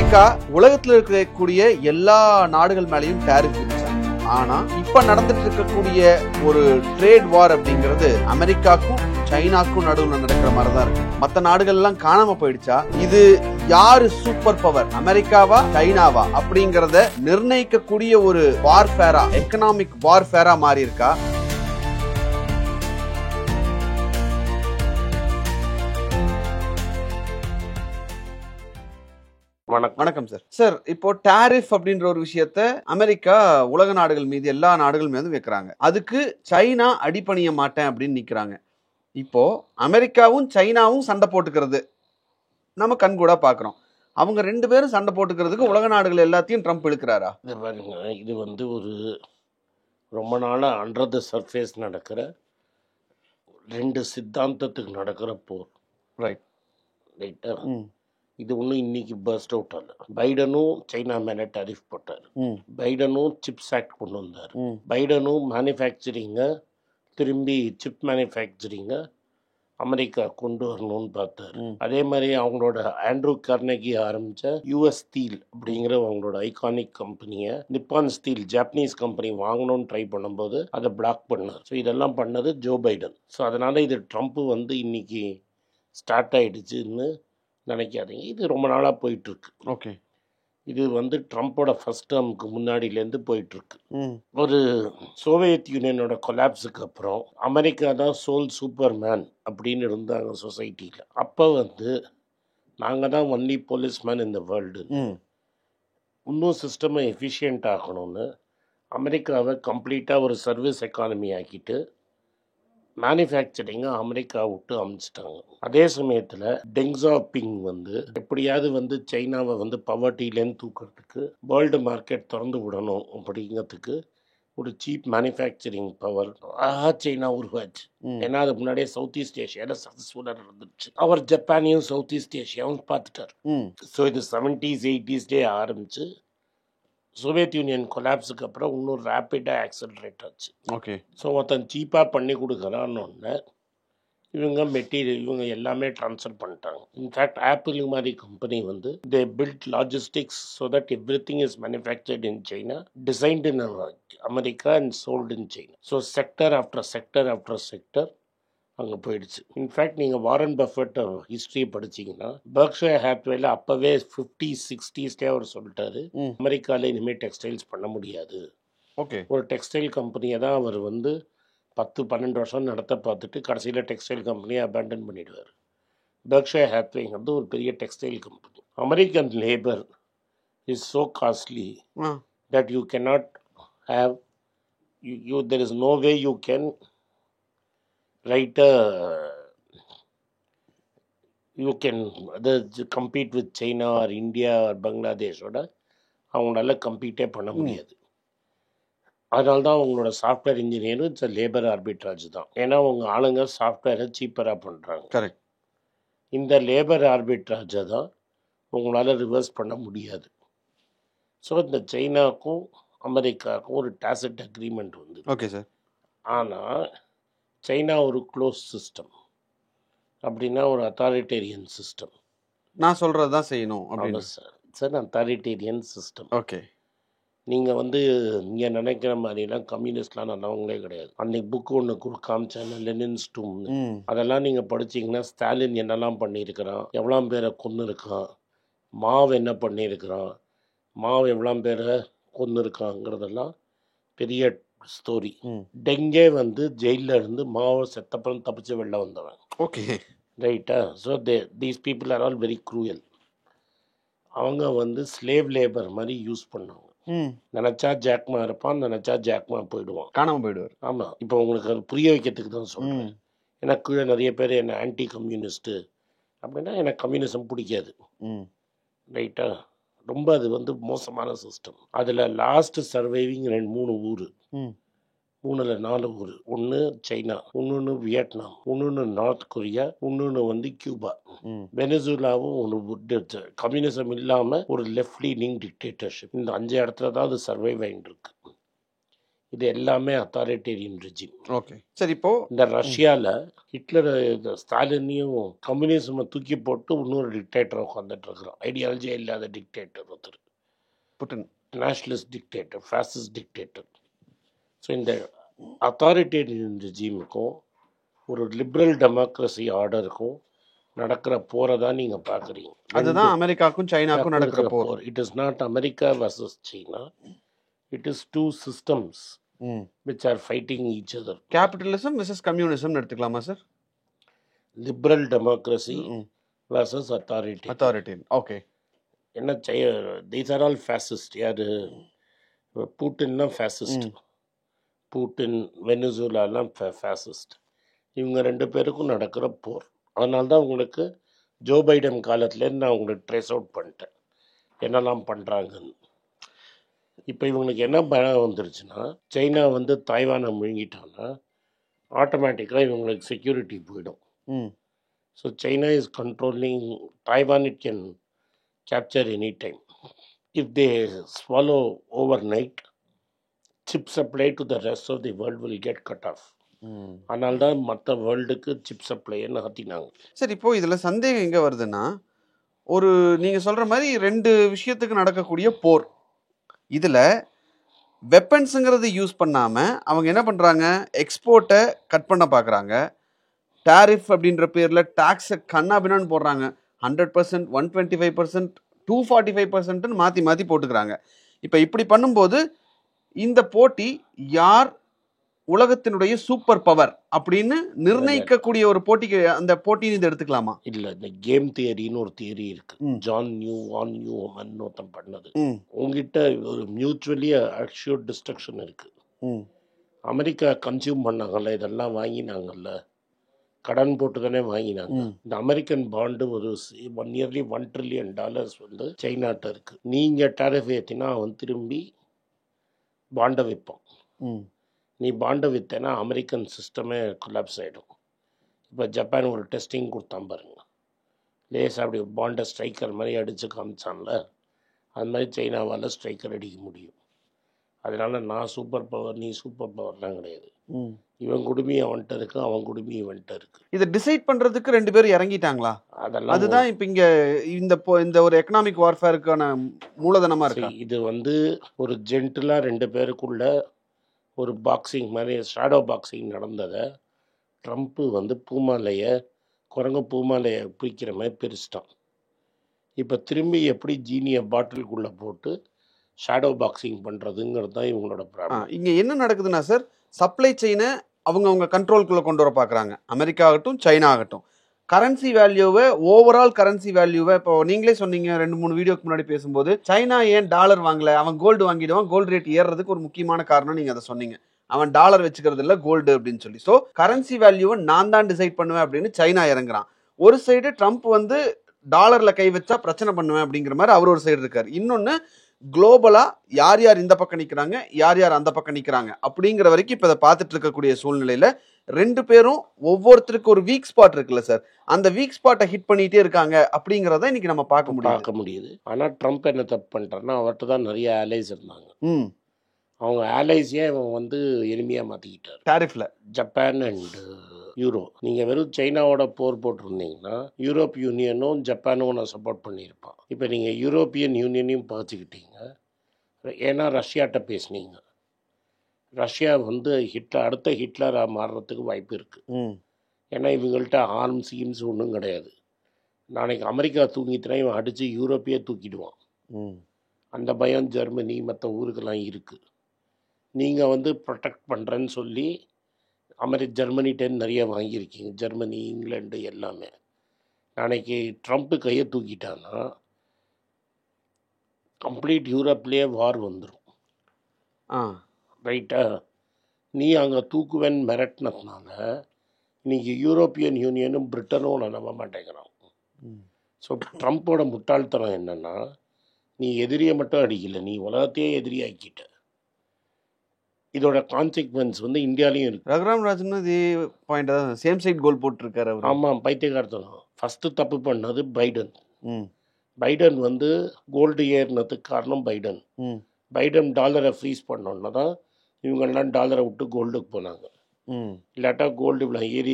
America உலகத்துல இருக்கக்கூடிய எல்லா நாடுகள் மேலேயும் டேரிஃப் விதிச்சாங்க. ஆனா இப்ப நடந்துட்டு இருக்கக்கூடிய ஒரு ட்ரேட் வார் அப்படிங்கிறது அமெரிக்காக்கும் சைனாக்கும் நடுவில் நடக்கிற மாதிரி தான் இருக்கு. மற்ற நாடுகள் எல்லாம் காணாம போயிடுச்சா? இது யாரு சூப்பர் பவர், அமெரிக்காவா சைனாவா அப்படிங்கறத நிர்ணயிக்கக்கூடிய ஒரு வார்ஃபேரா, எக்கனாமிக் வார்ஃபேரா மாறி இருக்கா? வணக்கம் சார். சார், இப்போ டாரிஃப் அப்படின்ற ஒரு விஷயத்த அமெரிக்கா உலக நாடுகள் மீது, எல்லா நாடுகள் மீதும் வைக்கிறாங்க. அதுக்கு சைனா அடிபணிய மாட்டேன் அப்படின்னு நிக்கிறாங்க. இப்போ அமெரிக்காவும் சைனாவும் சண்டை போட்டுக்கிறது நம்ம கண்கூடா பாக்குறோம். அவங்க ரெண்டு பேரும் சண்டை போட்டுக்கிறதுக்கு உலக நாடுகள் எல்லாத்தையும் ட்ரம்ப் இழுக்கிறாரா? இது ஒரு ரொம்ப நாளா அண்டர் த சர்ஃபேஸ் நடக்கிற ரெண்டு சித்தாந்தத்துக்கு நடக்கிற போர். ரைட்டா? இது ஒன்றும் இன்னைக்கு பர்ஸ்ட் அவுட் ஆகல. பைடனும் சைனா மேலே டேரிஃப் போட்டார். பைடனும் சிப்ஸ் ஆக்ட் கொண்டு வந்தார். பைடனும் மேனுஃபேக்சரிங்கை திரும்பி சிப் மேனுஃபேக்சரிங்கை அமெரிக்கா கொண்டு வரணும்னு பார்த்தாரு. அதே மாதிரி அவங்களோட ஆண்ட்ரூ கார்னகி ஆரம்பித்த யூஎஸ் ஸ்டீல் அப்படிங்கிற அவங்களோட ஐகானிக் கம்பெனியை நிப்பான் ஸ்டீல் ஜாப்பனீஸ் கம்பெனி வாங்கணும்னு ட்ரை பண்ணும்போது அதை பிளாக் பண்ணார். ஸோ இதெல்லாம் பண்ணது ஜோ பைடன். ஸோ அதனால் இது ட்ரம்ப் இன்னைக்கு ஸ்டார்ட் ஆகிடுச்சுன்னு நினைக்காதீங்க. இது ரொம்ப நாளாக போயிட்டுருக்கு. ஓகே. இது ட்ரம்ப்போட ஃபர்ஸ்ட் டேர்முக்கு முன்னாடியிலேருந்து போயிட்டுருக்கு. ஒரு சோவியத் யூனியனோட கொலாப்ஸுக்கு அப்புறம் அமெரிக்கா தான் சோல் சூப்பர் மேன் அப்படின்னு இருந்தாங்க சொசைட்டியில். அப்போ நாங்கள் தான் ஒன்லி போலீஸ் மேன் இந்த வேர்ல்டு. இன்னும் சிஸ்டமை எஃபிஷியன்ட் ஆகணும்னு அமெரிக்காவை கம்ப்ளீட்டாக ஒரு சர்வீஸ் எக்கானமி ஆக்கிட்டு மேனுஃபேக்சரிங்கை அமெரிக்கா விட்டு அமைச்சிட்டாங்க. அதே சமயத்தில் டெங்ஸாபிங் எப்படியாவது சைனாவை பவர்ட்டிலேருந்து தூக்கிறதுக்கு வேர்ல்டு மார்க்கெட் திறந்து விடணும் அப்படிங்கிறதுக்கு ஒரு சீப் மேனுஃபேக்சரிங் பவர் சைனா உருவாச்சு. ஏன்னா அது முன்னாடியே சவுத் ஈஸ்ட் ஏஷியாவில் சக்ஸஸ்ஃபுல்லாக இருந்துச்சு. அவர் ஜப்பானையும் சவுத் ஈஸ்ட் ஏஷியாவும் பார்த்துட்டார். ஸோ இது 70s 80s ஆரம்பிச்சு சோவியத் யூனியன் கொலாப்ஸுக்கு அப்புறம் இன்னும் ரேப்பிடாக ஆக்சலரேட் ஆச்சு. ஓகே. ஸோ ஒருத்தன் சீப்பாக பண்ணி கொடுக்குறான்னு இவங்க எல்லாமே ட்ரான்ஸ்ஃபர் பண்ணிட்டாங்க. இன்ஃபேக்ட் ஆப்பிள் மாதிரி company they build logistics so that every thing is manufactured in China, designed in America and sold in China. So sector after sector after sector அங்கே போயிடுச்சு. இன்ஃபேக்ட் நீங்கள் வாரன் பஃபெட் ஹிஸ்ட்ரியை படிச்சிங்கன்னா Berkshire ஹேத்வேல அப்போவே 50s 60s அவர் சொல்லிட்டாரு, அமெரிக்காவில் இனிமேல் textiles பண்ண முடியாது. ஓகே. ஒரு டெக்ஸ்டைல் கம்பெனியை தான் அவர் 10-12 வருஷம் நடத்த பார்த்துட்டு கடைசியில் டெக்ஸ்டைல் கம்பெனியை அபேண்டன் பண்ணிடுவார். பெர்க்ஷயர் ஹேத்வேங்கிறது ஒரு பெரிய textile company. American labour is so costly that you cannot have there is no way you can you can compete with China or India or Bangladesh. அவங்களால கம்பீட்டே பண்ண முடியாது. அதனால தான் அவங்களோட சாஃப்ட்வேர் இன்ஜினியரும் இட்ஸ் லேபர் ஆர்பிட்ராஜ் தான். ஏன்னா அவங்க ஆளுங்க சாஃப்ட்வேரை சீப்பராக பண்ணுறாங்க. கரெக்ட். இந்த லேபர் ஆர்பிட்ராஜை தான் உங்களால் ரிவர்ஸ் பண்ண முடியாது. ஸோ இந்த சைனாக்கும் அமெரிக்காவுக்கும் ஒரு டாசிட் அக்ரிமெண்ட் ஓகே சார். ஆனால் சைனா ஒரு க்ளோஸ் சிஸ்டம், அப்படின்னா ஒரு அத்தாரிட்டேரியன் சிஸ்டம். நான் சொல்கிறது தான் செய்யணும் அப்படின்னு சார் அத்தாரிட்டேரியன் சிஸ்டம். ஓகே. நீங்கள் இங்கே நினைக்கிற மாதிரிலாம் கம்யூனிஸ்ட்லாம் நல்லவங்களே கிடையாது. அன்னைக்கு புக்கு ஒன்று காமிச்சாங்க, லெனின்ஸ் டூம். அதெல்லாம் நீங்கள் படிச்சிங்கன்னா ஸ்டாலின் என்னெல்லாம் பண்ணியிருக்கிறான், எவ்வளோ பேரை கொன்று இருக்கான், மாவ் என்ன பண்ணியிருக்கிறான், மாவ் எவ்வளோ பேரை கொன்று இருக்காங்கிறதெல்லாம் பெரிய ஸ்டோரி. டெங்கே ஜெயிலில் இருந்து மாவோ செத்தப்பறம் தப்பிச்சு வெளில வந்தவன். ஓகே. ரைட்டா? So these people are all very cruel. அவங்க ஸ்லேவ் லேபர் மாதிரி யூஸ் பண்ணாங்க. நினச்சா ஜாக்மா இருப்பான், நினச்சா ஜாக்மா போயிடுவான், காணாமல் போயிடுவார். ஆமாம். இப்போ உங்களுக்கு அது புரிய வைக்கிறதுக்கு தான் சொல்கிறேன். எனக்கு கீழே நிறைய பேர் என்ன ஆன்டி கம்யூனிஸ்ட்டு அப்படின்னா எனக்கு கம்யூனிசம் பிடிக்காது. ரைட்டா? ரொம்ப அது மோசமான சிஸ்டம். அதில் லாஸ்ட் சர்வைவிங் 2-3 ஊர், 3-4 ஊர். ஒன்று சைனா, இன்னொன்று வியட்நாம், இன்னொன்று நார்த் கொரியா, இன்னொன்று கியூபா. வெனிசுலாவும் ஒரு கம்யூனிசம் இல்லாமல் ஒரு லெஃப்ட் லீனிங் டிக்டேட்டர்ஷிப். இந்த 5 இடத்துல தான் அது சர்வைவ் ஆகிட்டு இருக்கு. இது எல்லாமே அத்தாரிட்டேரியன் ரெஜிம். ஓகே சரி, இப்போ இந்த ரஷ்யாவில் ஹிட்லர் ஸ்டாலினையும் கம்யூனிசமை தூக்கி போட்டு இன்னொரு டிக்டேட்டர் உட்காந்துட்டு இருக்கிறோம். ஐடியாலஜியே இல்லாத டிக்டேட்டர் ஒருத்தர், Putin. Nationalist dictator, fascist dictator. So இந்த அத்தாரிட்டேரியன் ரெஜிமுக்கும் ஒரு லிபரல் டெமோக்ரஸி ஆர்டருக்கும் நடக்கிற போரை தான் நீங்கள் பார்க்குறீங்க. அதுதான் அமெரிக்காவுக்கும் சைனாக்கும் நடக்கிற போர். It is not America versus China, it is two systems which are fighting each other. Capitalism versus communism எடுத்துக்கலாமா சார்? Liberal democracy versus authoritarian. Okay. என்ன these are all fascist. யாரு பூட்டின்னா fascist, பூட்டின் வெனிசுலாலாம் fascist. இவங்க ரெண்டு பேருக்கும் நடக்கிற போர். அதனால தான் உங்களுக்கு ஜோ பைடன் காலத்துலேருந்து நான் உங்களுக்கு ட்ரேஸ் அவுட் பண்ணிட்டேன் என்னெல்லாம் பண்ணுறாங்கன்னு. இப்போ இவங்களுக்கு என்ன பயம் வந்துருச்சுன்னா, சைனா வந்து தாய்வானை முழுங்கிட்டான்னா ஆட்டோமேட்டிக்காக இவங்களுக்கு செக்யூரிட்டி போயிடும். So China is controlling Taiwan. It can capture any time. If they swallow overnight, chip supply to the rest of the world will get cut off. அதனால்தான் மற்ற வேர்ல்டுக்கு சிப் சப்ளைன்னு நகர்த்தினாங்க. சரி, இப்போ இதில் சந்தேகம் எங்கே வருதுன்னா, ஒரு நீங்கள் சொல்கிற மாதிரி ரெண்டு விஷயத்துக்கு நடக்கக்கூடிய போர், இதில் வெப்பன்ஸுங்கிறது யூஸ் பண்ணாமல் அவங்க என்ன பண்ணுறாங்க, எக்ஸ்போர்ட்டை கட் பண்ண பார்க்குறாங்க. டாரிஃப் அப்படின்ற பேரில் டேக்ஸை கண்ணாபின்னான்னு போடுறாங்க. 100%, 125%, 245%ன்னு மாற்றி மாற்றி போட்டுக்கிறாங்க. இப்போ இப்படி பண்ணும்போது இந்த போட்டி யார் உலகத்தினுடைய சூப்பர் பவர் அப்படின்னு நிர்ணயிக்கக்கூடிய ஒரு போட்டிக்கு அந்த போட்டின்னு இதை எடுத்துக்கலாமா? இல்லை, இந்த கேம் தியரின்னு ஒரு தியரி இருக்கு. ஜான் நியூமன் ஒருத்தன் பண்ணது. உங்ககிட்ட ஒரு மியூச்சுவலி அஷ்யூர்ட் டிஸ்ட்ரக்ஷன் இருக்கு. அமெரிக்கா கன்சியூம் பண்ணாங்கல்ல, இதெல்லாம் வாங்கினாங்கல்ல, கடன் போட்டு தானே வாங்கினாங்க. இந்த அமெரிக்கன் பாண்டு ஒரு நியர்லி $1 trillion வந்து சைனாட்ட இருக்கு. நீங்க டாரிஃப் ஏற்றினா அவன் திரும்பி பாண்டை விற்பான். நீ பாண்டை விற்றேன்னா அமெரிக்கன் சிஸ்டமே கொலாப்ஸ் ஆகிடும். இப்போ ஜப்பான் ஒரு டெஸ்டிங் கொடுத்தான் பாருங்க, லேஸ் அப்படி பாண்டை ஸ்ட்ரைக்கர் மாதிரி அடித்து காமிச்சான்ல, அது மாதிரி சைனாவால் ஸ்ட்ரைக்கர் அடிக்க முடியும். அதனால நான் சூப்பர் பவர், நீ சூப்பர் பவர்லாம் கிடையாது. இவன் குடுமி அவன்கிட்ட இருக்கு, அவன் குடுமி இவன்கிட்ட இருக்கு. இதை டிசைட் பண்ணுறதுக்கு ரெண்டு பேரும் இறங்கிட்டாங்களா? அதெல்லாம் அதுதான் இப்போ இங்கே இந்த ஒரு எக்கனாமிக் வார்ஃபேருக்கான மூலதனமாக இருக்கு. இது வந்து ஒரு ஜென்டிலாக ரெண்டு பேருக்குள்ள ஒரு பாக்ஸிங் மாதிரி ஷேடோ பாக்ஸிங் நடந்ததை ட்ரம்ப்பு வந்து குரங்கு பூமாலையை பிடிக்கிற மாதிரி பிரிச்சிட்டான். இப்போ திரும்பி எப்படி ஜீனியை பாட்டிலுக்குள்ளே போட்டு ஷேடோ பாக்ஸிங் பண்ணுறதுங்கிறது தான் இவங்களோட ப்ராப்ளம். இங்கே என்ன நடக்குதுன்னா சார், சப்ளை செயினை அவங்க கண்ட்ரோல்குள்ளே கொண்டு வர பார்க்குறாங்க. அமெரிக்கா ஆகட்டும், சைனா ஆகட்டும். கரன்சி வேல்யூவை, ஓவரால் கரன்சி வேல்யூவை, இப்போ நீங்களே சொன்னீங்க 2-3 வீடியோக்கு முன்னாடி பேசும்போது, சைனா ஏன் டாலர் வாங்கலை, அவன் கோல்டு வாங்கிடுவான், கோல்டு ரேட் ஏறுறதுக்கு ஒரு முக்கியமான காரணம் நீங்கள் அதை சொன்னீங்க. அவன் டாலர் வச்சுக்கிறது இல்லை, கோல்டு அப்படின்னு சொல்லி. ஸோ கரன்சி வேல்யூவை நான் தான் டிசைட் பண்ணுவேன் அப்படின்னு சைனா இறங்குறான். ஒரு சைடு ட்ரம்ப் வந்து டாலரில் கை வச்சா பிரச்சனை பண்ணுவேன் அப்படிங்கிற மாதிரி அவர் ஒரு சைடு இருக்கார். இன்னொன்று குளோபலாக யார் யார் இந்த பக்கம் நிற்கிறாங்க, யார் யார் அந்த பக்கம் நிற்கிறாங்க அப்படிங்கிற வரைக்கும் இப்போ இதை பார்த்துட்டு இருக்கக்கூடிய சூழ்நிலையில் ரெண்டு பேரும் ஒவ்வொருத்தருக்கு ஒரு வீக் ஸ்பாட் இருக்குல்ல சார், அந்த வீக் ஸ்பாட்டை ஹிட் பண்ணிகிட்டே இருக்காங்க அப்படிங்கிறத இன்னைக்கு நம்ம பார்க்க முடியுது. ஆனால் ட்ரம்ப் என்ன தப்பு பண்ணுறாருன்னா, அவர்கிட்ட தான் நிறைய ஆலைஸ் இருந்தாங்க. அவங்க ஆலைஸே அவன் வந்து எளிமையாக மாற்றிக்கிட்டார் டாரிஃபில். Japan and euro. நீங்கள் வெறும் சைனாவோட போர் போட்டிருந்தீங்கன்னா யூரோப் யூனியனும் ஜப்பானும் நான் சப்போர்ட் பண்ணியிருப்பான். இப்போ நீங்கள் யூரோப்பியன் யூனியனையும் பார்த்துக்கிட்டீங்க, ஏன்னா ரஷ்யாட்ட பேசுனீங்க. ரஷ்யா வந்து அடுத்த ஹிட்லராக மாறுறதுக்கு வாய்ப்பு இருக்குது. ஏன்னா இவங்கள்ட்ட ஆர்ம்ஸ் கீம்ஸ் ஒன்றும் கிடையாது. நாளைக்கு அமெரிக்கா தூங்கிட்டுனா இவன் அடித்து யூரோப்பியே தூக்கிடுவான். அந்த பயம் ஜெர்மனி மற்ற ஊருக்கெல்லாம் இருக்குது. நீங்கள் வந்து ப்ரொடெக்ட் பண்ணுறேன்னு சொல்லி ஜெர்மனிட்டேன்னு நிறைய வாங்கியிருக்கீங்க, ஜெர்மனி, இங்கிலாண்டு எல்லாமே. நாளைக்கு ட்ரம்ப்பு கையை தூக்கிட்டான்னா கம்ப்ளீட் யூரோப்லேயே வார் வந்துடும். ரைட்டா? நீ அங்கே தூக்குவேன் மிரட்டினதுனால இன்றைக்கி யூரோப்பியன் யூனியனும் பிரிட்டனும் உன்னை நம்ப மாட்டேங்கிறான். ஸோ ட்ரம்ப்போட முட்டாள்தனம் என்னென்னா, நீ எதிரியை மட்டும் அடிக்கலை, நீ உலகத்தையே எதிரியாக்கிட்ட. இதோட கான்சிக்வன்ஸ் வந்து இந்தியாலையும் இருக்குது. ரகுராம் ராஜன் இதே பாயிண்ட் தான், சேம் சைட் கோல் போட்டிருக்காரு. ஆமாம், பைத்தியக்காரத்தனம். ஃபஸ்ட்டு தப்பு பண்ணது பைடன். பைடன் வந்து கோல்டு ஏறினதுக்கு காரணம் பைடன். பைடன் டாலரை ஃப்ரீஸ் பண்ணோன்னா தான் இவங்கெல்லாம் டாலரை விட்டு கோல்டுக்கு போனாங்க. இல்லாட்டா கோல்டு இவ்வளோ ஏறி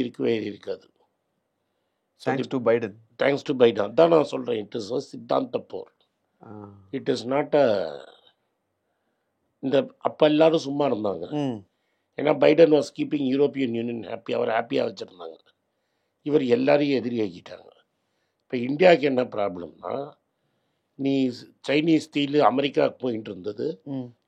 இருக்காது. Thanks to Biden. Thanks to Biden. அதான் நான் சொல்கிறேன், இட் இஸ் அ சித்தாந்த போர். இட் இஸ் நாட் அ இந்த அப்போ எல்லாரும் சும்மா இருந்தாங்க. ஏன்னா Biden was keeping European Union அவர் ஹாப்பியாக வச்சுருந்தாங்க. இவர் எல்லாரையும் எதிரி ஆக்கிட்டாங்க. இப்போ இந்தியாவுக்கு என்ன ப்ராப்ளம்னா, நீ சைனீஸ் ஸ்டீலு அமெரிக்காவுக்கு போயிட்டு இருந்தது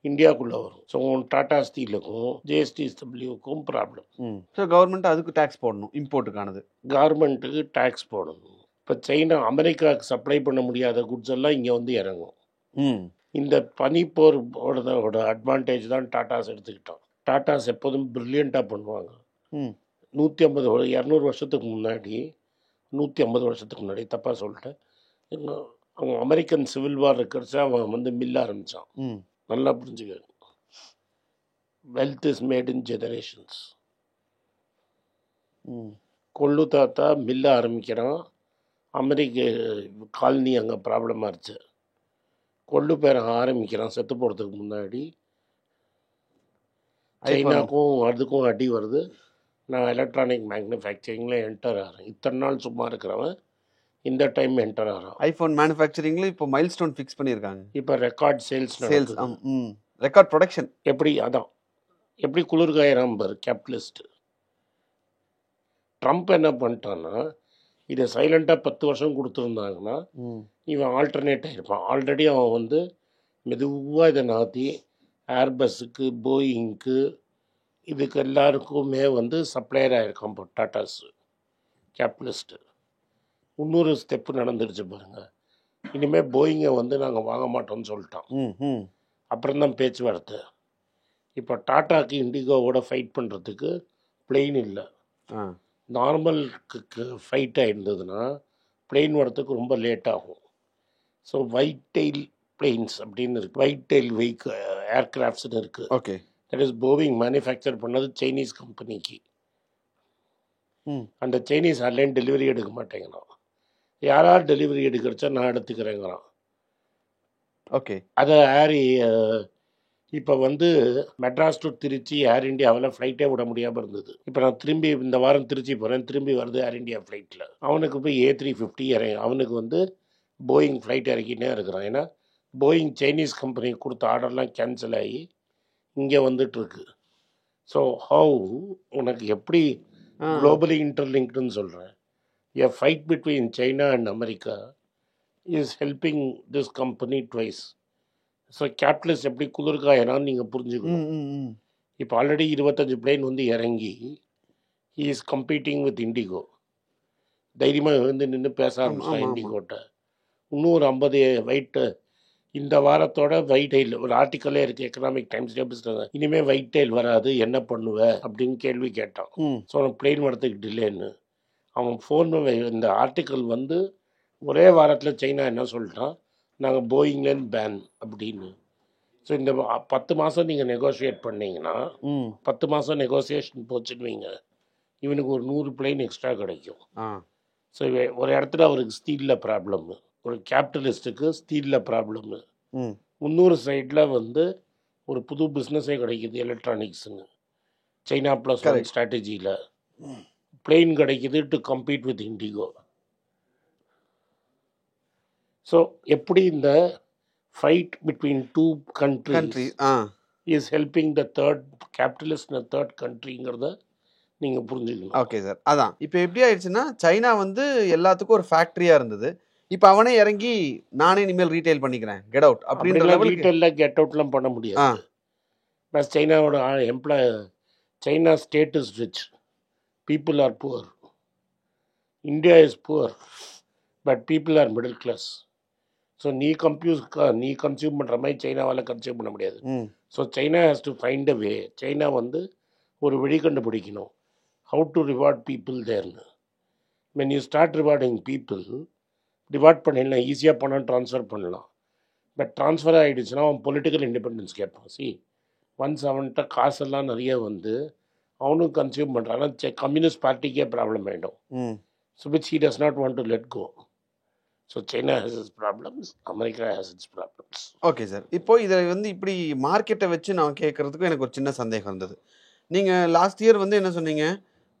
இந்தியாவுக்குள்ளே வரும். ஸோ டாடா ஸ்டீலுக்கும் ஜேஎஸ்டிடபிள்யூக்கும் ப்ராப்ளம். ஸோ கவர்மெண்ட் அதுக்கு டேக்ஸ் போடணும், இம்போர்ட்டுக்கானது கவர்மெண்ட்டுக்கு டேக்ஸ் போடணும். இப்போ சைனா அமெரிக்காவுக்கு சப்ளை பண்ண முடியாத குட்ஸ் எல்லாம் இங்கே வந்து இறங்கும். இந்த பனிப்போரோட அட்வான்டேஜ் தான் டாட்டாஸ் எடுத்துக்கிட்டோம். டாட்டாஸ் எப்போதும் ப்ரில்லியண்ட்டாக பண்ணுவாங்க. 200 வருஷத்துக்கு முன்னாடி 150 வருஷத்துக்கு முன்னாடி தப்பாக சொல்லிட்டேன், அவங்க அமெரிக்கன் சிவில் வார் இருக்கிறச்ச அவன் வந்து மில்ல ஆரம்பித்தான். நல்லா புரிஞ்சுக்க, wealth is made in generations. கொள்ளு தாத்தா மில்ல ஆரம்பிக்கிறான். அமெரிக்க காலனி அங்கே ப்ராப்ளமாக இருந்துச்சு. கொள்ளு பேர ஆரம்பிக்கிறான் செத்து போகிறதுக்கு முன்னாடி. சைனாக்கும் அதுக்கும் அடி வருது. நான் எலக்ட்ரானிக் மேனுஃபேக்சரிங்கில் என்டர் ஆகிறேன். இத்தனை நாள் சும்மா இருக்கிறவன் இந்த டைம் என்டர் ஆகிறான். ஐஃபோன் மேனுஃபேக்சரிங்கில் இப்போ மைல் ஸ்டோன் ஃபிக்ஸ் பண்ணியிருக்காங்க. இப்போ ரெக்கார்ட் சேல்ஸ் ரெக்கார்ட் ப்ரொடக்ஷன். எப்படி அதான் எப்படி குளிர்காயிரம் பார் கேபிட்டலிஸ்ட். ட்ரம்ப் என்ன பண்ணிட்டான்னா, இதை சைலண்ட்டாக 10 வருஷம் கொடுத்துருந்தாங்கன்னா இவன் ஆல்டர்னேட் ஆகிருப்பான். ஆல்ரெடி அவன் வந்து மெதுவாக இதை நாற்றி ஏர்பஸ்ஸுக்கு போயிங்க்கு இதுக்கு எல்லாருக்குமே வந்து சப்ளையர் ஆகிருக்கான். இப்போ டாட்டாஸு கேபிட்டலிஸ்ட்டு இன்னொரு ஸ்டெப்பு நடந்துடுச்சு பாருங்கள். இனிமேல் போயிங்கை வந்து நாங்கள் வாங்க மாட்டோம்னு சொல்லிட்டான். அப்புறம்தான் பேச்சுவார்த்தை. இப்போ டாட்டாக்கு இண்டிகோவோட ஃபைட் பண்ணுறதுக்கு பிளெயின் இல்லை. நார்மல் ஃபைட்டாக இருந்ததுன்னா பிளெயின் வரத்துக்கு ரொம்ப லேட் ஆகும். ஸோ ஒயிட் டெயில் பிளெயின்ஸ் அப்படின்னு இருக்குது, ஒயிட் டெயில் ஏர்கிராஃப்ட்ஸ்னு இருக்குது. Okay, that is bowing manufacture பண்ணது சைனீஸ் கம்பெனிக்கு. அந்த சைனீஸ் ஆன்லைன் டெலிவரி எடுக்க மாட்டேங்கிறான். யாராவது டெலிவரி எடுக்கிறச்சா நான் எடுத்துக்கிறேங்கிறான். ஓகே, அதை இப்போ வந்து மெட்ராஸ் டு திருச்சி ஏர் இண்டியாவில் ஃப்ளைட்டே விட முடியாமல் இருந்தது. இப்போ நான் திரும்பி இந்த வாரம் திருச்சி போகிறேன், திரும்பி வருது ஏர் இண்டியா ஃப்ளைட்டில். அவனுக்கு போய் A350 அவனுக்கு வந்து போயிங் ஃப்ளைட் இறக்கினே இருக்கிறான். ஏன்னா போயிங் சைனீஸ் கம்பெனிக்கு கொடுத்த ஆர்டர்லாம் கேன்சல் ஆகி இங்கே வந்துட்டுருக்கு. ஸோ ஹவு உனக்கு எப்படி குளோபலி இன்டர்லிங்க்டுன்னு சொல்கிறேன். எ fight between China and America is helping this company twice. So capitalist எப்படி குளிர்காயனான்னு நீங்கள் புரிஞ்சுக்கணும். இப்போ ஆல்ரெடி 25 பிளேன் வந்து இறங்கி he is competing with indigo. தைரியமாக வந்து நின்று பேச ஆரம்பிச்சிட்டான் இண்டிகோட்ட. இன்னும் ஒரு 50 ஒயிட் இந்த வாரத்தோட ஒயிட் டெயில் ஒரு ஆர்டிக்கலே இருக்குது எக்கனாமிக் டைம்ஸ் பிஸ்னஸ். இனிமேல் ஒயிட் டெயில் வராது, என்ன பண்ணுவேன் அப்படின்னு கேள்வி கேட்டான். ஸோ அவன் பிளெயின் வரத்துக்கு டிலேன்னு அவன் ஃபோன் இந்த ஆர்டிக்கல் வந்து ஒரே வாரத்தில் சைனா என்ன சொல்லிட்டான், நாங்கள் போயிங்லேருந்து பேன் அப்படின்னு. ஸோ இந்த 10 மாதம் நீங்கள் நெகோஷியேட் பண்ணிங்கன்னா 10 மாதம் நெகோசியேஷன் போச்சுன்னு வைங்க, இவனுக்கு ஒரு 100 பிளேன் எக்ஸ்ட்ரா கிடைக்கும். ஸோ ஒரு இடத்துல அவருக்கு ஸ்டீலில் ப்ராப்ளம்மு, ஒரு கேபிட்டலிஸ்ட்டுக்கு ஸ்டீலில் ப்ராப்ளம்மு. இன்னொரு சைடில் வந்து ஒரு புது பிஸ்னஸே கிடைக்கிது எலக்ட்ரானிக்ஸுன்னு. சைனா +1 ஸ்ட்ராட்டஜியில் பிளெயின் கிடைக்கிது to compete with IndiGo. So எப்படி இந்த fight between 2 countries is helping the capitalist third கண்ட்ரிங்கிறத நீங்கள் புரிஞ்சுக்கணும். ஓகே சார், அதான் இப்போ எப்படி ஆயிடுச்சுன்னா சைனா வந்து எல்லாத்துக்கும் ஒரு ஃபேக்ட்ரியாக இருந்தது. இப்போ அவனே இறங்கி நானே இனிமேல் ரீட்டைல் பண்ணிக்கிறேன், கெட் அவுட் அப்படின்ற ரீட்டைலில் கெட் அவுட்லாம் பண்ண முடியாது. ப்ளஸ் சைனாவோட China state is rich, people are poor. India is poor but people are middle class. So நீ கன்சியூம் பண்ணுற மாதிரி சைனாவால் கன்சியூம் பண்ண முடியாது. So China has to find a way. China வந்து ஒரு வழி கண்டுபிடிக்கணும், ஹவு டு ரிவார்ட் பீப்புள் தேர்னு. When you start rewarding people, reward பண்ணிடலாம், ஈஸியாக பணம் ட்ரான்ஸ்ஃபர் பண்ணலாம். பட் ட்ரான்ஸ்ஃபர் ஆகிடுச்சுன்னா அவன் பொலிட்டிக்கல் இண்டிபெண்டன்ஸ் கேட்பான். ஒன்ஸ் அவன்கிட்ட காசெல்லாம் நிறைய வந்து அவனும் கன்சியூம் பண்ணுறான், கம்யூனிஸ்ட் பார்ட்டிக்கே ப்ராப்ளம் ஆகிடும். So which he does not want to let go. So China has its problems, America has its problems. Profits. Okay sir. இப்போ இதை வந்து இப்படி மார்க்கெட்டை வச்சு நான் கேட்கறதுக்கும் எனக்கு ஒரு சின்ன சந்தேகம் இருந்தது. நீங்கள் லாஸ்ட் இயர் வந்து என்ன சொன்னீங்க,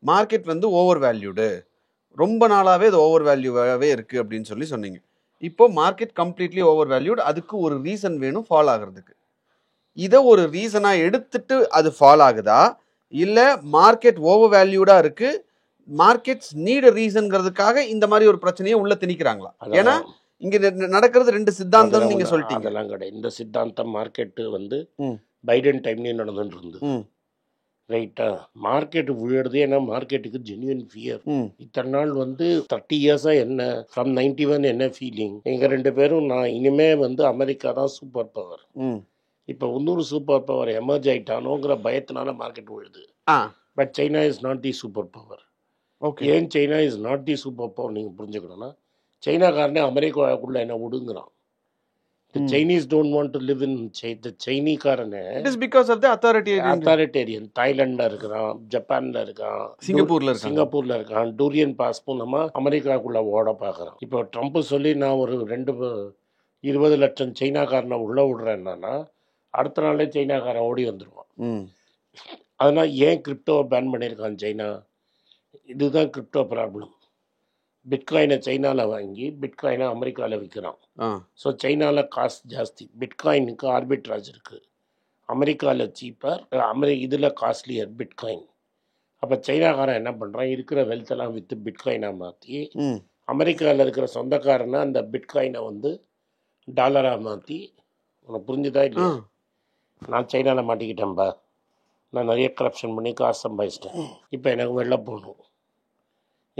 மார்க்கெட் வந்து ஓவர் வேல்யூடு, ரொம்ப நாளாகவே அது ஓவர் வேல்யூவாகவே இருக்குது அப்படின்னு சொன்னீங்க. இப்போ மார்க்கெட் கம்ப்ளீட்லி ஓவர் வேல்யூட், அதுக்கு ஒரு ரீசன் வேணும் ஃபால் ஆகிறதுக்கு. இதை ஒரு ரீசனாக எடுத்துட்டு அது ஃபால் ஆகுதா, இல்லை மார்க்கெட் ஓவர் வேல்யூடாக இருக்குது, மார்க்கெட்ஸ் நீட் ரீசன்ங்கிறதுக்காக இந்த மாதிரி ஒரு பிரச்சனையை உள்ள திணிக்கிறாங்களா? ஏன்னா இங்க நடக்கிறது ரெண்டு சித்தாந்தம் நீங்க சொல்லிட்டீங்க. அதெல்லாம் கிடையாது. இந்த சித்தாந்தம் மார்க்கெட்டு வந்து பைடன் டைம்லேயும் நடந்துட்டு இருந்தது. ரைட்டா? மார்க்கெட் விழுறது ஏன்னா மார்க்கெட்டுக்கு ஜென்யூன் ஃபியர். இத்தனை நாள் வந்து 30 இயர்ஸா என்ன ஃப்ரம் 91 என்ன ஃபீலிங், எங்க 2 பேரும் நான் இனிமே வந்து அமெரிக்கா தான் சூப்பர் பவர், இப்போ இன்னொரு சூப்பர் பவர் எமர்ஜ் ஆயிட்டானோங்கிற பயத்தினால மார்க்கெட் விழுது. But China is not the super power. ஏன் China is not the super power நீங்க புரிஞ்சுக்கணும்னா, சைனாக்காரனே அமெரிக்காவுக்குள்ள என்ன விடுங்கிறான். The Chinese don't want to live in the சைனீக்காரனே. It is because of the authoritarian. தாய்லாண்டில் இருக்கிறான், ஜப்பானில் இருக்கான், சிங்கப்பூரில் இருக்கான். டூரியன் பாஸ் மூலமா அமெரிக்காவுக்குள்ள ஓட பார்க்குறான். இப்போ ட்ரம்ப் சொல்லி நான் ஒரு 20 லட்சம் சைனாக்காரனை உள்ள விடுறேன்னா அடுத்த நாளே சைனாக்காரன் ஓடி வந்துடுவான். அதனால் ஏன் கிரிப்டோவை பேன் பண்ணியிருக்கான் சைனா? இதுதான் கிரிப்டோ ப்ராப்ளம். பிட்காயினை சைனாவில் வாங்கி பிட்காயினை அமெரிக்காவில் விற்கிறான். ஸோ சைனாவில் காசு ஜாஸ்தி, பிட்காயினுக்கு ஆர்பிட்ராஜ் இருக்குது. அமெரிக்காவில் சீப்பர், இதில் காஸ்ட்லியர் பிட்காயின். அப்போ சைனாக்காரன் என்ன பண்ணுறான், இருக்கிற வெல்த்தெல்லாம் விற்று பிட்காயினாக மாற்றி அமெரிக்காவில் இருக்கிற சொந்தக்காரனை அந்த பிட்காயினை வந்து டாலராக மாற்றி, உனக்கு புரிஞ்சுதா இல்லையா? நான் சைனாவில் மாட்டிக்கிட்டேன்பா, நான் நிறைய கரப்ஷன் பண்ணி காசு சம்பாதிச்சிட்டேன், இப்போ எனக்கு வெளில போகணும்,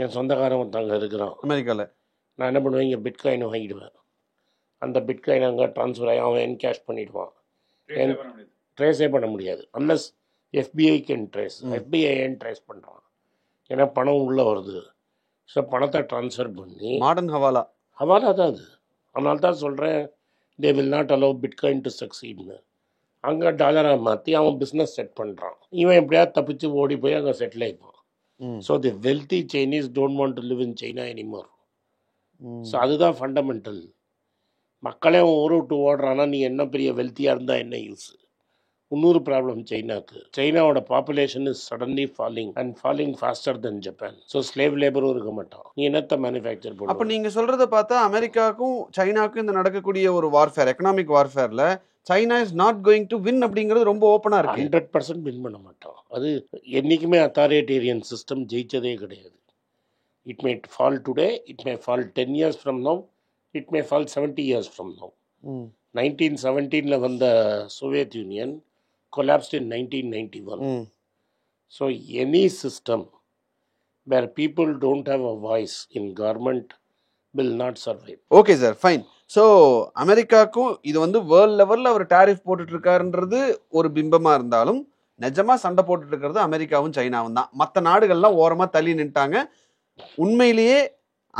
என் சொந்தக்காரன் ஒருத்தவங்க இருக்கிறான் அமெரிக்காவில், நான் என்ன பண்ணுவேன், இங்கே பிட்காயின் வாங்கிடுவேன், அந்த பிட்காயின் அங்கே ட்ரான்ஸ்ஃபர் ஆகி அவன் என்கேஷ் பண்ணிடுவான். ட்ரேஸே பண்ண முடியாது unless FBI can trace. FBI ஏன் ட்ரேஸ் பண்ணுறான்? ஏன்னா பணம் உள்ளே வருது. ஸோ பணத்தை ட்ரான்ஸ்ஃபர் பண்ணி மாடர்ன் ஹவாலா தான் அது. அதனால தான் சொல்கிறேன், they will not allow bitcoin to சக்சீட்னு. அங்கே டாலராக மாற்றி அவன் பிஸ்னஸ் செட் பண்ணுறான். இவன் எப்படியாவது தப்பிச்சு ஓடி போய் அங்கே settle ஆகிப்பான். So the wealthy Chinese don't want to live in China anymore. So அதுதான் ஃபண்டமெண்டல். மக்களே ஊரை விட்டு ஓடுறான்னா நீ என்ன பெரிய வெல்த்தியாக இருந்தால் என்ன யூஸ்? இன்னொரு ப்ராப்ளம் சைனாக்கு, சைனாவோட population is suddenly falling and falling faster then Japan. So slave லேபரும் இருக்க மாட்டான், நீ என்னத்தை மேனுஃபேக்சர் பண்ண? அப்போ நீங்கள் சொல்கிறத பார்த்தா அமெரிக்காவுக்கும் சைனாவுக்கும் இந்த நடக்கக்கூடிய ஒரு வார்ஃபேர், எக்கனாமிக் வார்ஃபேரில் China is not going to win அப்படிங்கிறது ரொம்ப ஓப்பனாக இருக்கு. 100% வின் பண்ண மாட்டோம். அது என்றைக்குமே அத்தாரிட்டேரியன் சிஸ்டம் ஜெயிச்சதே கிடையாது. It may fall today, it may fall 10 years from now, it may fall 70 years from now. 1917 வந்த Soviet union collapsed in 1991. So any system where people don't have a voice in government will not survive. Okay sir, fine. So அமெரிக்காவுக்கும் இது வந்து world லெவலில் அவர் tariff போட்டுட்ருக்காருன்றது ஒரு பிம்பமாக இருந்தாலும் நிஜமாக சண்டை போட்டுட்ருக்கிறது அமெரிக்காவும் சைனாவும் தான். மற்ற நாடுகள்லாம் ஓரமாக தள்ளி நின்ட்டாங்க. உண்மையிலேயே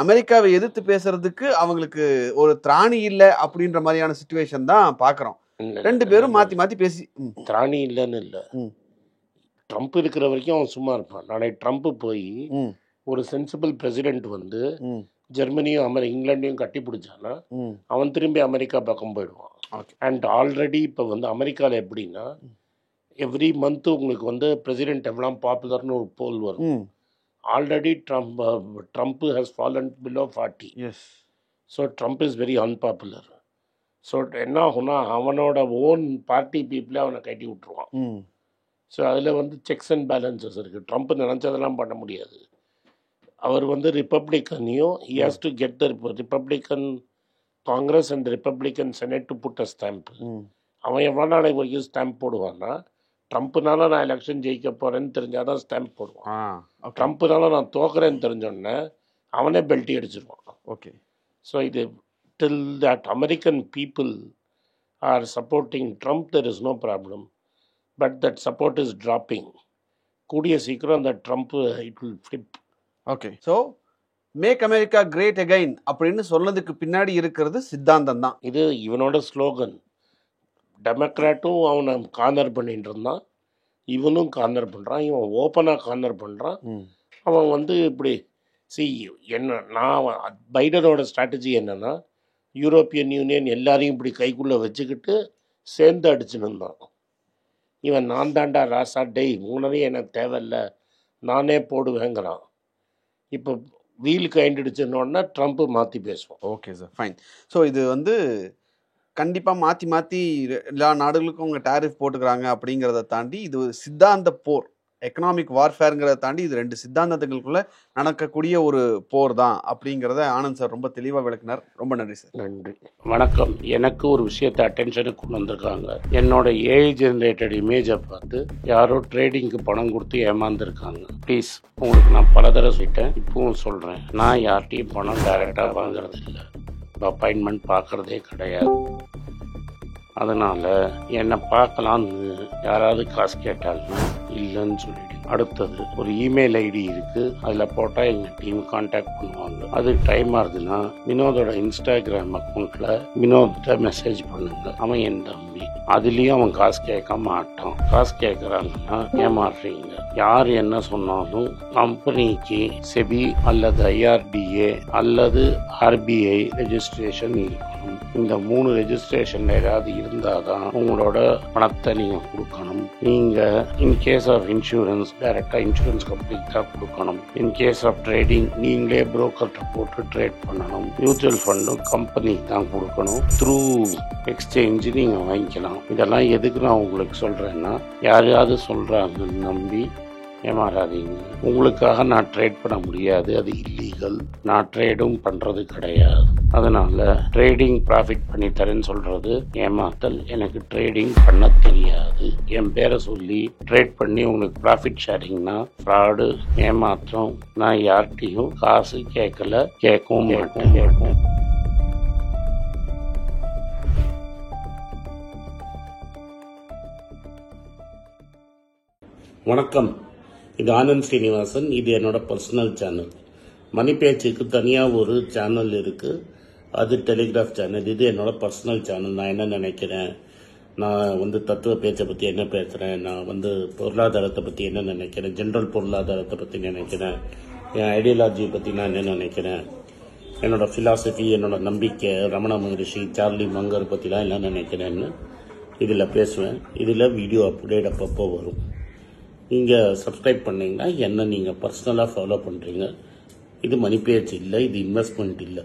அமெரிக்காவை எதிர்த்து பேசுறதுக்கு அவங்களுக்கு ஒரு திராணி இல்லை அப்படின்ற மாதிரியான சிச்சுவேஷன் தான் பார்க்குறோம். 2 பேரும் மாற்றி மாற்றி பேசி திராணி இல்லைன்னு இல்லை. ட்ரம்ப் இருக்கிற வரைக்கும் அவன் சும்மா இருப்பான். நாளைக்கு ட்ரம்ப் போய் ஒரு சென்சிபிள் பிரசிடென்ட் வந்து ஜெர்மனியும் இங்கிலாண்டையும் கட்டி பிடிச்சானா அவன் திரும்பி அமெரிக்கா பக்கம் போயிடுவான். அண்ட் ஆல்ரெடி இப்போ வந்து அமெரிக்காவில் எப்படின்னா எவ்ரி மந்த்து உங்களுக்கு வந்து பிரசிடென்ட் எவ்வளோ பாப்புலர்னு ஒரு போல் வரும். Already Trump has fallen below 40. So Trump is very unpopular. So என்ன ஆகுனா அவனோட ஓன் பார்ட்டி பீப்புளே அவனை கட்டி விட்டுருவான். ஸோ அதில் வந்து செக்ஸ் அண்ட் பேலன்சஸ் இருக்குது. ட்ரம்ப் நினச்சதெல்லாம் பண்ண முடியாது. அவர் வந்து ரிப்பப்ளிக்கனையும் he has to get the Republican Congress and Republican Senate to put a stamp. அவன் எவ்வளோ நாளைக்கு வரைக்கும் ஸ்டாம்ப் போடுவான்னா, ட்ரம்ப்னால நான் எலெக்ஷன் ஜெயிக்க போகிறேன்னு தெரிஞ்சால் தான் ஸ்டாம்ப் போடுவான். ட்ரம்ப்னால நான் தோக்குறேன்னு தெரிஞ்சோடனே அவனே பெல்ட்டி அடிச்சிருவான். ஓகே. ஸோ இது till that American people are supporting Trump, there is no problem. But that support is dropping. கூடிய சீக்கிரம் அந்த Trump it will flip. Okay. So make America great again அப்படின்னு சொன்னதுக்கு பின்னாடி இருக்கிறது சித்தாந்தம் தான். இது இவனோட ஸ்லோகன். டெமோக்ராட்டும் அவனை கார்னர் பண்ணிட்டு இருந்தான், இவனும் கார்னர் பண்ணுறான். இவன் ஓப்பனாக கார்னர் பண்ணுறான். அவன் வந்து இப்படி என்ன நான் பைடனோட ஸ்ட்ராட்டஜி என்னன்னா, யூரோப்பியன் யூனியன் எல்லாரையும் இப்படி கைக்குள்ளே வச்சுக்கிட்டு சேர்ந்து அடிச்சுன்னு இருந்தான். இவன் நான் தாண்டா ராசா, டெய் உணரையும் எனக்கு தேவையில்லை, நானே போடுவேங்கிறான். இப்போ வீல் கைண்டுடுச்சுன்னொன்னா ட்ரம்ப்பு மாற்றி பேசுவோம். Okay sir, fine. ஸோ இது வந்து கண்டிப்பாக மாற்றி எல்லா நாடுகளுக்கும் அவங்க டேரிஃப் போட்டுக்கிறாங்க அப்படிங்கிறத தாண்டி இது சித்தாந்த போர், எக்கனாமிக் வார்ஃபேருங்கிறத தாண்டி இது 2 சித்தாந்தத்துக்குள்ளே நடக்கக்கூடிய ஒரு போர் தான் அப்படிங்கிறத ஆனந்த் சார் ரொம்ப தெளிவாக விளக்குனார். ரொம்ப நன்றி சார். நன்றி, வணக்கம். எனக்கு ஒரு விஷயத்தை அட்டென்ஷனுக்கு கொண்டு வந்திருக்காங்க. என்னோட ஏஐ ஜென்ரேட்டட் இமேஜை பார்த்து யாரோ ட்ரேடிங்க்கு பணம் கொடுத்து ஏமாந்துருக்காங்க. ப்ளீஸ், உங்களுக்கு நான் பல தடவை சொல்லிட்டேன், இப்பவும் சொல்கிறேன், நான் யார்கிட்டையும் பணம் டைரெக்டாக வாங்குறது இல்லை, அப்பாயின்மெண்ட் பார்க்குறதே கிடையாது. அதனால் என்னை பார்க்கலான்னு யாராவது காசு கேட்டாலும் இல்லைன்னு சொல்லிடு. அடுத்தது ஒரு இமெயில் ஐடி இருக்குது, அதில் போட்டால் எங்கள் டீம் கான்டாக்ட் பண்ணுவாங்க. அது டைம் ஆகுதுன்னா வினோதோட இன்ஸ்டாகிராம் அக்கௌண்ட்டில் வினோத்திட்ட மெசேஜ் பண்ணுங்க. அவன் என் தம்பி, அதுலேயும் அவன் காசு கேட்க மாட்டான். காசு கேட்குறாங்கன்னா ஏமாறுறீங்க. யார் என்ன சொன்னாலும் கம்பெனிக்கு செபி அல்லது ஐஆர்டிஏ அல்லது ஆர்பிஐ ரெஜிஸ்ட்ரேஷன் இருக்கணும். இந்த 3 ரெஜிஸ்ட்ரேஷன் ஏதாவது இருந்தால் தான் உங்களோட பணத்தை நீங்கள் கொடுக்கணும். நீங்கள் இன்கேஸ் ஆஃப் இன்சூரன்ஸ் டைரெக்டாக இன்சூரன்ஸ் கம்பெனிக்கு தான் கொடுக்கணும். இன்கேஸ் ஆஃப் ட்ரேடிங் நீங்களே புரோக்கர்கிட்ட போட்டு ட்ரேட் பண்ணணும். மியூச்சுவல் ஃபண்டும் கம்பெனி தான் கொடுக்கணும். த்ரூ எக்ஸ்சேஞ்சு நீங்கள் வாங்கிக்கலாம். இதெல்லாம் எதுக்கு நான் உங்களுக்கு சொல்கிறேன்னா, யாரையாவது சொல்கிறாங்கன்னு நம்பி ஏமாறாதீங்க. உங்களுக்காக நான் ட்ரேட் பண்ண முடியாது, அது இல்லீகல். நான் ட்ரேடும் பண்ணுறது கிடையாது. அதனால் ட்ரேடிங் ப்ராஃபிட் பண்ணி தரேன்னு சொல்கிறது ஏமாத்தல். எனக்கு ட்ரேடிங் பண்ண தெரியாது. என் பேரை சொல்லி ட்ரேட் பண்ணி உங்களுக்கு ப்ராஃபிட் ஷேரிங்னா ஃப்ராடு, ஏமாற்றம். நான் யார்கிட்டையும் காசு கேட்கல, கேட்கவும் மாட்டேன். வணக்கம், இது ஆனந்த் ஸ்ரீனிவாசன். இது என்னோட பர்சனல் சேனல். மணி பேச்சுக்கு தனியாக ஒரு சேனல் இருக்குது, அது டெலிகிராஃப் சேனல். இது என்னோட பர்சனல் சேனல். நான் என்ன நினைக்கிறேன், நான் தத்துவ பேச்சை பற்றி என்ன பேசுகிறேன், நான் பொருளாதாரத்தை பற்றி என்ன நினைக்கிறேன், ஜென்ரல் பொருளாதாரத்தை பற்றி நினைக்கிறேன், என் ஐடியாலஜியை பற்றி நான் என்ன நினைக்கிறேன், என்னோட ஃபிலாசபி, என்னோட நம்பிக்கை, ரமண மகரிஷி, சார்லி மங்கர் பற்றிலாம் என்ன நினைக்கிறேன்னு இதில் பேசுவேன். இதில் வீடியோ அப்டேட் அப்பப்போ வரும். நீங்கள் சப்ஸ்கிரைப் பண்ணிங்கன்னா என்ன நீங்கள் பர்சனலாக ஃபாலோ பண்ணுறீங்க. இது மணி பேச்சு இல்லை, இது இன்வெஸ்ட்மெண்ட் இல்லை.